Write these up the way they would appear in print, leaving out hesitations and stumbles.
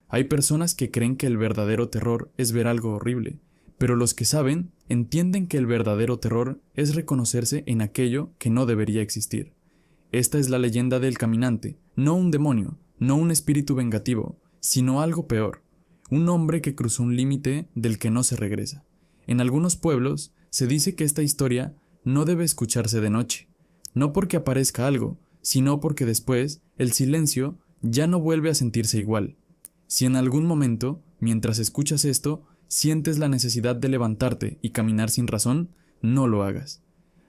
Hay personas que creen que el verdadero terror es ver algo horrible, pero los que saben entienden que el verdadero terror es reconocerse en aquello que no debería existir. Esta es la leyenda del caminante, no un demonio, no un espíritu vengativo, sino algo peor, un hombre que cruzó un límite del que no se regresa. En algunos pueblos se dice que esta historia no debe escucharse de noche, no porque aparezca algo, sino porque después el silencio ya no vuelve a sentirse igual. Si en algún momento, mientras escuchas esto, sientes la necesidad de levantarte y caminar sin razón, no lo hagas.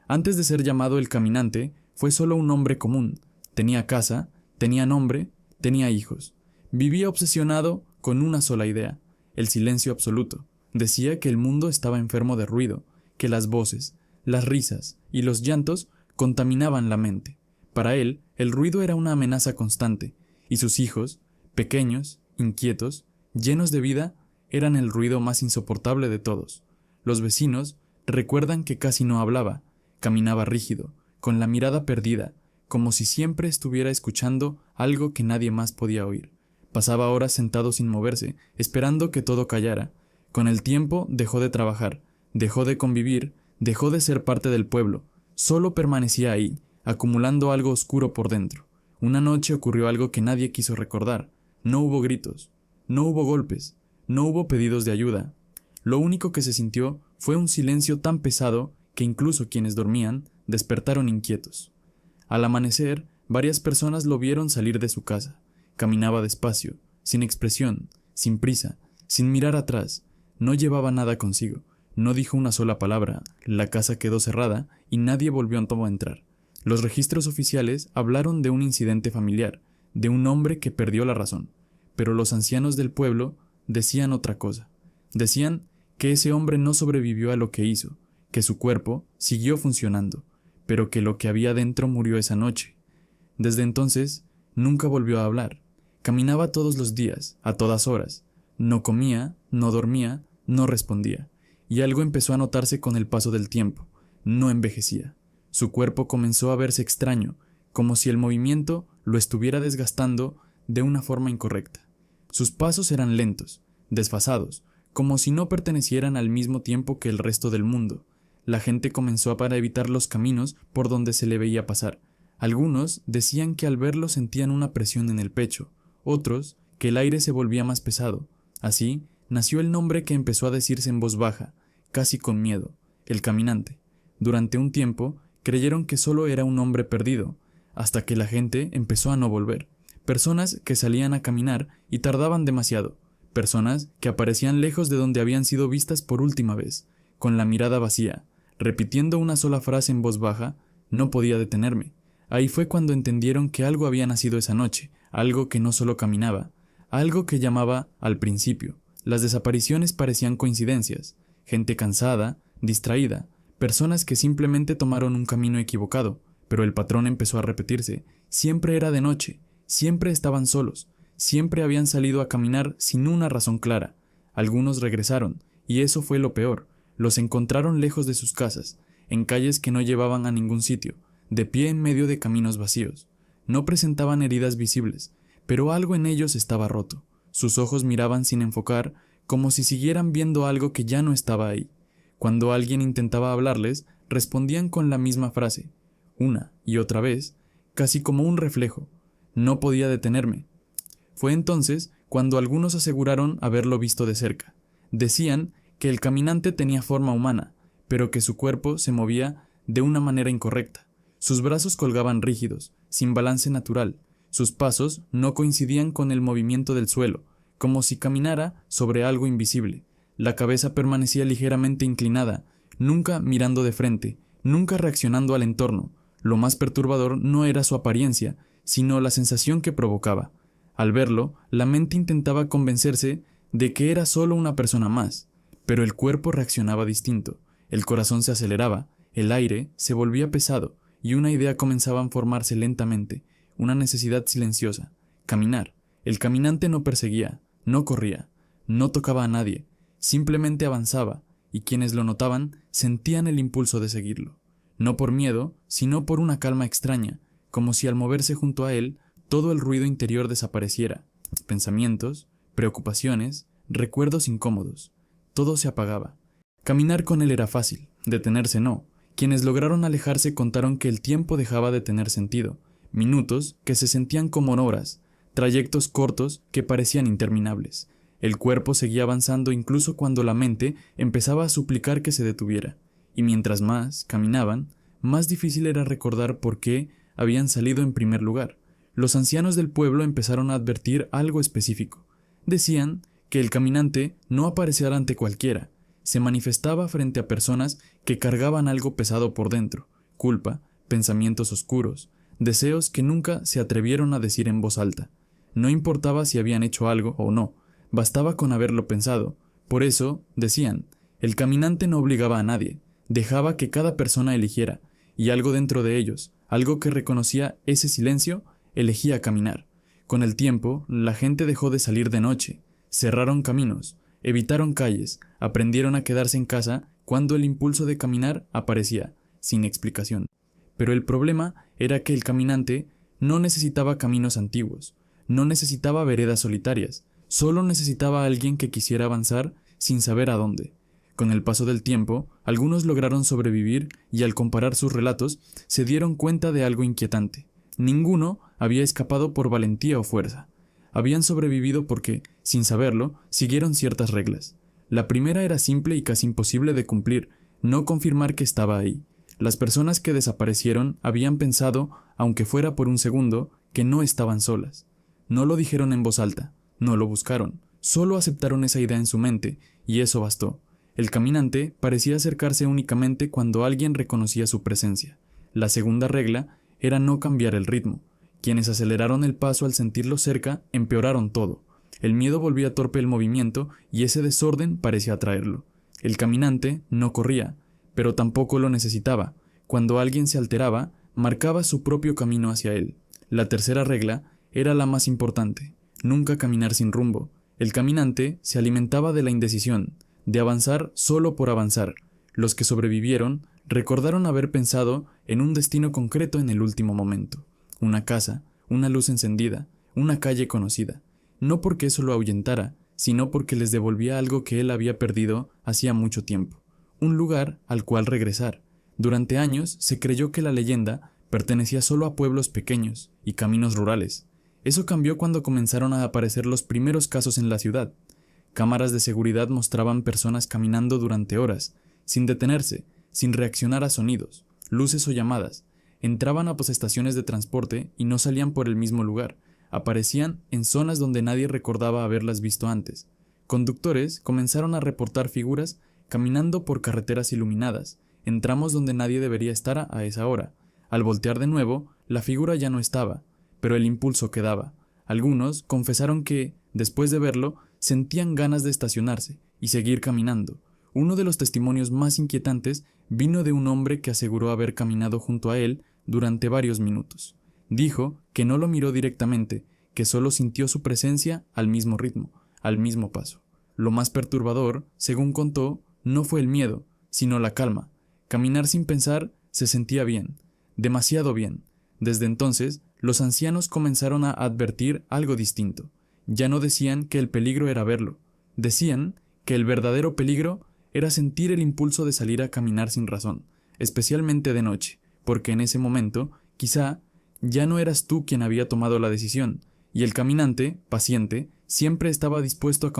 Antes de ser llamado el caminante, fue solo un hombre común. Tenía casa, tenía nombre, tenía hijos. Vivía obsesionado con una sola idea, el silencio absoluto. Decía que el mundo estaba enfermo de ruido, que las voces, las risas y los llantos contaminaban la mente. Para él, el ruido era una amenaza constante, y sus hijos, pequeños, inquietos, llenos de vida, eran el ruido más insoportable de todos. Los vecinos recuerdan que casi no hablaba, caminaba rígido, con la mirada perdida, como si siempre estuviera escuchando algo que nadie más podía oír. Pasaba horas sentado sin moverse, esperando que todo callara. Con el tiempo dejó de trabajar, dejó de convivir, dejó de ser parte del pueblo. Solo permanecía ahí, acumulando algo oscuro por dentro. Una noche ocurrió algo que nadie quiso recordar. No hubo gritos, no hubo golpes, no hubo pedidos de ayuda. Lo único que se sintió fue un silencio tan pesado que incluso quienes dormían despertaron inquietos. Al amanecer, varias personas lo vieron salir de su casa. Caminaba despacio, sin expresión, sin prisa, sin mirar atrás. No llevaba nada consigo. No dijo una sola palabra. La casa quedó cerrada y nadie volvió a entrar. Los registros oficiales hablaron de un incidente familiar, de un hombre que perdió la razón. Pero los ancianos del pueblo decían otra cosa. Decían que ese hombre no sobrevivió a lo que hizo, que su cuerpo siguió funcionando, pero que lo que había dentro murió esa noche. Desde entonces, nunca volvió a hablar. Caminaba todos los días, a todas horas. No comía, no dormía, no respondía. Y algo empezó a notarse con el paso del tiempo. No envejecía. Su cuerpo comenzó a verse extraño, como si el movimiento lo estuviera desgastando de una forma incorrecta. Sus pasos eran lentos, desfasados, como si no pertenecieran al mismo tiempo que el resto del mundo. La gente comenzó a evitar los caminos por donde se le veía pasar. Algunos decían que al verlo sentían una presión en el pecho, otros que el aire se volvía más pesado. Así nació el nombre que empezó a decirse en voz baja, casi con miedo, el caminante. Durante un tiempo creyeron que solo era un hombre perdido, hasta que la gente empezó a no volver. Personas que salían a caminar y tardaban demasiado, personas que aparecían lejos de donde habían sido vistas por última vez, con la mirada vacía, repitiendo una sola frase en voz baja. No podía detenerme. Ahí fue cuando entendieron que algo había nacido esa noche, algo que no solo caminaba, algo que llamaba al principio. Las desapariciones parecían coincidencias, gente cansada, distraída, personas que simplemente tomaron un camino equivocado, pero el patrón empezó a repetirse. Siempre era de noche, siempre estaban solos, siempre habían salido a caminar sin una razón clara. Algunos regresaron, y eso fue lo peor. Los encontraron lejos de sus casas, en calles que no llevaban a ningún sitio, de pie en medio de caminos vacíos. No presentaban heridas visibles, pero algo en ellos estaba roto. Sus ojos miraban sin enfocar, como si siguieran viendo algo que ya no estaba ahí. Cuando alguien intentaba hablarles, respondían con la misma frase, una y otra vez, casi como un reflejo. No podía detenerme. Fue entonces cuando algunos aseguraron haberlo visto de cerca. Decían que el caminante tenía forma humana, pero que su cuerpo se movía de una manera incorrecta. Sus brazos colgaban rígidos, sin balance natural. Sus pasos no coincidían con el movimiento del suelo, como si caminara sobre algo invisible. La cabeza permanecía ligeramente inclinada, nunca mirando de frente, nunca reaccionando al entorno. Lo más perturbador no era su apariencia, sino la sensación que provocaba. Al verlo, la mente intentaba convencerse de que era solo una persona más, pero el cuerpo reaccionaba distinto. El corazón se aceleraba, el aire se volvía pesado y una idea comenzaba a formarse lentamente, una necesidad silenciosa: caminar. El caminante no perseguía, no corría, no tocaba a nadie, simplemente avanzaba, y quienes lo notaban sentían el impulso de seguirlo. No por miedo, sino por una calma extraña, como si al moverse junto a él, todo el ruido interior desapareciera. Pensamientos, preocupaciones, recuerdos incómodos. Todo se apagaba. Caminar con él era fácil, detenerse no. Quienes lograron alejarse contaron que el tiempo dejaba de tener sentido, minutos que se sentían como horas, trayectos cortos que parecían interminables. El cuerpo seguía avanzando incluso cuando la mente empezaba a suplicar que se detuviera, y mientras más caminaban, más difícil era recordar por qué habían salido en primer lugar. Los ancianos del pueblo empezaron a advertir algo específico. Decían que el caminante no aparecía ante cualquiera, se manifestaba frente a personas que cargaban algo pesado por dentro, culpa, pensamientos oscuros, deseos que nunca se atrevieron a decir en voz alta. No importaba si habían hecho algo o no, bastaba con haberlo pensado. Por eso, decían, el caminante no obligaba a nadie, dejaba que cada persona eligiera, y algo dentro de ellos, algo que reconocía ese silencio, elegía caminar. Con el tiempo, la gente dejó de salir de noche, cerraron caminos, evitaron calles, aprendieron a quedarse en casa cuando el impulso de caminar aparecía, sin explicación. Pero el problema era que el caminante no necesitaba caminos antiguos, no necesitaba veredas solitarias, solo necesitaba a alguien que quisiera avanzar sin saber a dónde. Con el paso del tiempo, algunos lograron sobrevivir y al comparar sus relatos, se dieron cuenta de algo inquietante. Ninguno había escapado por valentía o fuerza. Habían sobrevivido porque, sin saberlo, siguieron ciertas reglas. La primera era simple y casi imposible de cumplir, no confirmar que estaba ahí. Las personas que desaparecieron habían pensado, aunque fuera por un segundo, que no estaban solas. No lo dijeron en voz alta, no lo buscaron, solo aceptaron esa idea en su mente, y eso bastó. El caminante parecía acercarse únicamente cuando alguien reconocía su presencia. La segunda regla era no cambiar el ritmo. Quienes aceleraron el paso al sentirlo cerca empeoraron todo. El miedo volvía torpe el movimiento y ese desorden parecía atraerlo. El caminante no corría, pero tampoco lo necesitaba. Cuando alguien se alteraba, marcaba su propio camino hacia él. La tercera regla era la más importante: nunca caminar sin rumbo. El caminante se alimentaba de la indecisión, de avanzar solo por avanzar. Los que sobrevivieron recordaron haber pensado en un destino concreto en el último momento. Una casa, una luz encendida, una calle conocida. No porque eso lo ahuyentara, sino porque les devolvía algo que él había perdido hacía mucho tiempo. Un lugar al cual regresar. Durante años se creyó que la leyenda pertenecía solo a pueblos pequeños y caminos rurales. Eso cambió cuando comenzaron a aparecer los primeros casos en la ciudad. Cámaras de seguridad mostraban personas caminando durante horas, sin detenerse, sin reaccionar a sonidos, luces o llamadas. Entraban a estaciones de transporte y no salían por el mismo lugar. Aparecían en zonas donde nadie recordaba haberlas visto antes. Conductores comenzaron a reportar figuras caminando por carreteras iluminadas, en tramos donde nadie debería estar a esa hora. Al voltear de nuevo, la figura ya no estaba, pero el impulso quedaba. Algunos confesaron que, después de verlo, sentían ganas de estacionarse y seguir caminando. Uno de los testimonios más inquietantes vino de un hombre que aseguró haber caminado junto a él durante varios minutos. Dijo que no lo miró directamente, que solo sintió su presencia al mismo ritmo, al mismo paso. Lo más perturbador, según contó, no fue el miedo, sino la calma. Caminar sin pensar se sentía bien, demasiado bien. Desde entonces, los ancianos comenzaron a advertir algo distinto. Ya no decían que el peligro era verlo, decían que el verdadero peligro era sentir el impulso de salir a caminar sin razón, especialmente de noche, porque en ese momento, quizá, ya no eras tú quien había tomado la decisión, y el caminante, paciente, siempre estaba dispuesto a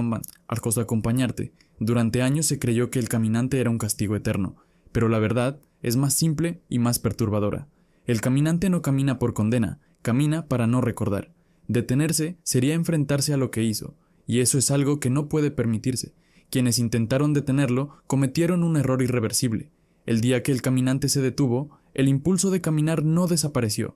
acompañarte. Durante años se creyó que el caminante era un castigo eterno, pero la verdad es más simple y más perturbadora. El caminante no camina por condena, camina para no recordar. Detenerse sería enfrentarse a lo que hizo, y eso es algo que no puede permitirse. Quienes intentaron detenerlo cometieron un error irreversible. El día que el caminante se detuvo, el impulso de caminar no desapareció.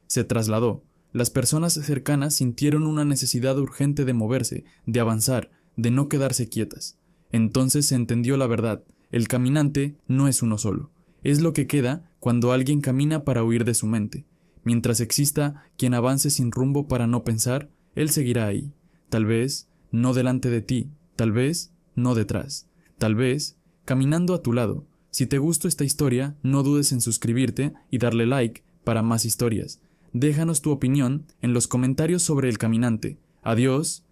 Se trasladó. Las personas cercanas sintieron una necesidad urgente de moverse, de avanzar, de no quedarse quietas. Entonces se entendió la verdad. El caminante no es uno solo. Es lo que queda cuando alguien camina para huir de su mente. Mientras exista quien avance sin rumbo para no pensar, él seguirá ahí. Tal vez no delante de ti, tal vez no detrás, tal vez caminando a tu lado. Si te gustó esta historia, no dudes en suscribirte y darle like para más historias. Déjanos tu opinión en los comentarios sobre El Caminante. Adiós